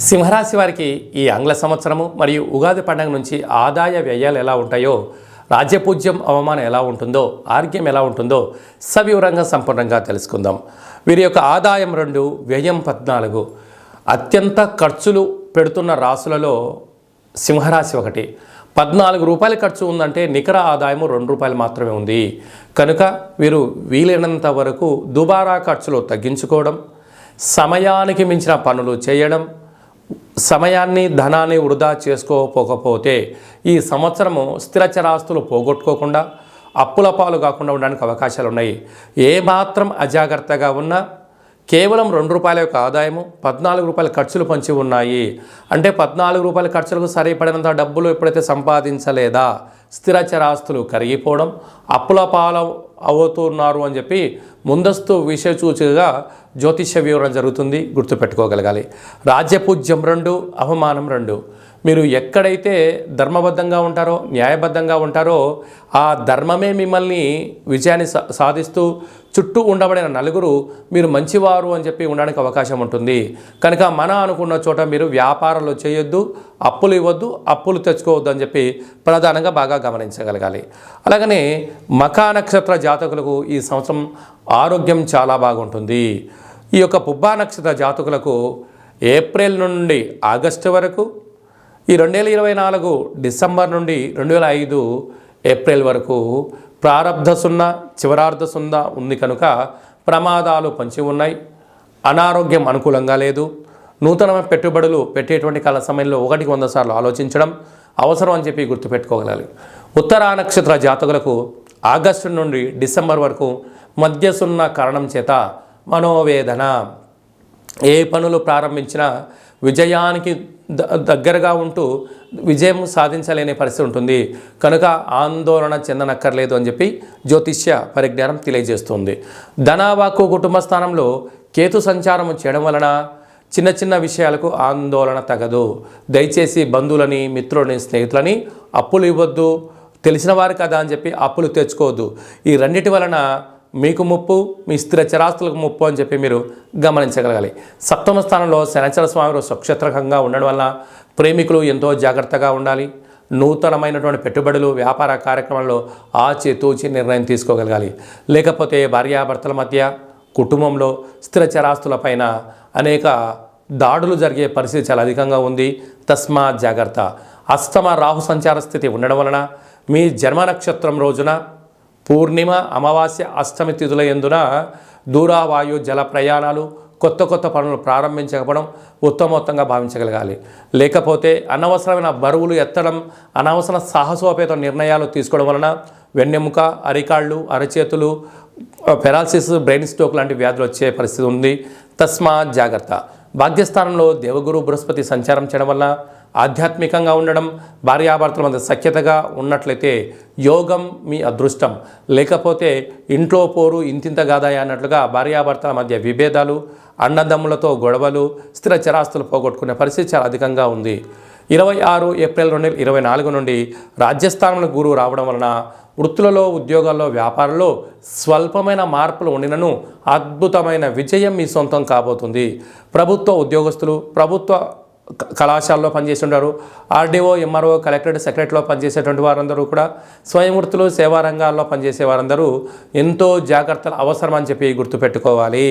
సింహరాశి వారికి ఈ ఆంగ్ల సంవత్సరము మరియు ఉగాది పండుగ నుంచి ఆదాయ వ్యయాలు ఎలా ఉంటాయో, రాజ్యపూజ్యం అవమానం ఎలా ఉంటుందో, ఆరోగ్యం ఎలా ఉంటుందో సవివరంగా సంపూర్ణంగా తెలుసుకుందాం. వీరి యొక్క ఆదాయం 2, వ్యయం 14. అత్యంత ఖర్చులు పెడుతున్న రాసులలో సింహరాశి ఒకటి. 14 రూపాయల ఖర్చు ఉందంటే నికర ఆదాయము 2 రూపాయలు మాత్రమే ఉంది. కనుక వీరు వీలైనంత వరకు దుబారా ఖర్చులు తగ్గించుకోవడం, సమయానికి మించిన పనులు చేయడం, సమయాన్ని ధనాన్ని వృధా చేసుకోకపోతే ఈ సంవత్సరము స్థిరచరాస్తులు పోగొట్టుకోకుండా అప్పుల పాలు కాకుండా ఉండడానికి అవకాశాలు ఉన్నాయి. ఏమాత్రం అజాగ్రత్తగా ఉన్నా కేవలం 2 రూపాయల యొక్క ఆదాయము 14 రూపాయల ఖర్చులు పంచి ఉన్నాయి. అంటే 14 రూపాయల ఖర్చులకు సరిపడినంత డబ్బులు ఎప్పుడైతే సంపాదించలేదా స్థిరచరాస్తులు కరిగిపోవడం, అప్పుల పాలు అవుతున్నారు అని చెప్పి ముందస్తు విషయసూచికగా జ్యోతిష్య వివరణ జరుగుతుంది, గుర్తుపెట్టుకోగలగాలి. రాజ్యపూజ్యం 2, అవమానం 2. మీరు ఎక్కడైతే ధర్మబద్ధంగా ఉంటారో, న్యాయబద్ధంగా ఉంటారో ఆ ధర్మమే మిమ్మల్ని విజయాన్ని సాధిస్తూ చుట్టూ ఉండబడిన నలుగురు మీరు మంచివారు అని చెప్పి ఉండడానికి అవకాశం ఉంటుంది. కనుక అనుకున్న చోట మీరు వ్యాపారాలు చేయొద్దు, అప్పులు ఇవ్వద్దు, అప్పులు తెచ్చుకోవద్దు అని చెప్పి ప్రధానంగా బాగా గమనించగలగాలి. అలాగనే మఖా నక్షత్ర జాతకులకు ఈ సంవత్సరం ఆరోగ్యం చాలా బాగుంటుంది. ఈ యొక్క పుబ్బా నక్షత్ర జాతకులకు ఏప్రిల్ నుండి ఆగస్టు వరకు, ఈ 2024 డిసెంబర్ నుండి 2005 ఏప్రిల్ వరకు ప్రారబ్ధ 0, చివరార్ధ 0 ఉంది. కనుక ప్రమాదాలు పంచి ఉన్నాయి. అనారోగ్యం అనుకూలంగా లేదు. నూతనమైన పెట్టుబడులు పెట్టేటువంటి కాల సమయంలో 1కి 100 సార్లు ఆలోచించడం అవసరం అని చెప్పి గుర్తుపెట్టుకోగలగాలి. ఉత్తరా నక్షత్ర జాతకులకు ఆగస్టు నుండి డిసెంబర్ వరకు మధ్య 0 కారణం చేత మనోవేదన, ఏ పనులు ప్రారంభించినా విజయానికి దగ్గరగా ఉంటూ విజయం సాధించలేని పరిస్థితి ఉంటుంది. కనుక ఆందోళన చెందనక్కర్లేదు అని చెప్పి జ్యోతిష్య పరిజ్ఞానం తెలియజేస్తుంది. ధనవాక్కు కుటుంబ స్థానంలో కేతు సంచారం చేయడం వలన చిన్న చిన్న విషయాలకు ఆందోళన తగదు. దయచేసి బంధువులని, మిత్రులని, స్నేహితులని అప్పులు ఇవ్వద్దు. తెలిసిన వారు కదా అని చెప్పి అప్పులు తెచ్చుకోవద్దు. ఈ రెండిటి వలన మీకు ముప్పు, మీ స్థిర చరాస్తులకు ముప్పు అని చెప్పి మీరు గమనించగలగాలి. సప్తమ స్థానంలో శనిచర స్వామి స్వక్షేత్రకంగా ఉండడం వల్ల ప్రేమికులు ఎంతో జాగ్రత్తగా ఉండాలి. నూతనమైనటువంటి పెట్టుబడులు, వ్యాపార కార్యక్రమాల్లో ఆచితూచి నిర్ణయం తీసుకోగలగాలి. లేకపోతే భార్యాభర్తల మధ్య, కుటుంబంలో స్థిర చరాస్తులపైన అనేక దాడులు జరిగే పరిస్థితి చాలా అధికంగా ఉంది. తస్మాత్ జాగ్రత్త. అష్టమ రాహు సంచార స్థితి ఉండడం వలన మీ జన్మ నక్షత్రం రోజున పూర్ణిమ, అమావాస్య, అష్టమి తిథుల యందున దూరావాయు జల ప్రయాణాలు, కొత్త పనులు ప్రారంభించకపోవడం ఉత్తమోత్తంగా భావించగలగాలి. లేకపోతే అనవసరమైన బరువులు ఎత్తడం, అనవసర సాహసోపేత నిర్ణయాలు తీసుకోవడం వలన వెన్నెముక, అరికాళ్ళు, అరచేతులు, పెరాలసిస్, బ్రెయిన్ స్ట్రోక్ లాంటి వ్యాధులు వచ్చే పరిస్థితి ఉంది. తస్మాత్ జాగ్రత్త. భాగ్యస్థానంలో దేవగురు బృహస్పతి సంచారం చేయడం వల్ల ఆధ్యాత్మికంగా ఉండడం, భార్యాభర్తల మధ్య సఖ్యతగా ఉన్నట్లయితే యోగం మీ అదృష్టం. లేకపోతే ఇంట్లో పోరు ఇంతింత గాదాయ అన్నట్లుగా భార్యాభర్తల మధ్య విభేదాలు, అన్నదమ్ములతో గొడవలు, స్థిర చరాస్తులు పోగొట్టుకునే పరిస్థితి చాలా అధికంగా ఉంది. 26 ఏప్రిల్ 2024 నుండి రాజ్యస్థానంలో గురువు రావడం వలన వృత్తులలో, ఉద్యోగాల్లో, వ్యాపారంలో స్వల్పమైన మార్పులు ఉండినను అద్భుతమైన విజయం మీ సొంతం కాబోతుంది. ప్రభుత్వ ఉద్యోగస్తులు, ప్రభుత్వ కళాశాలలో పనిచేస్తుంటారు, ఆర్డీఓ, ఎంఆర్ఓ, కలెక్టరేట్, సెక్రటరీలో పనిచేసేటువంటి వారందరూ కూడా, స్వయం వృత్తులు, సేవా రంగాల్లో పనిచేసే వారందరూ ఎంతో జాగ్రత్తలు అవసరం అని చెప్పి గుర్తుపెట్టుకోవాలి.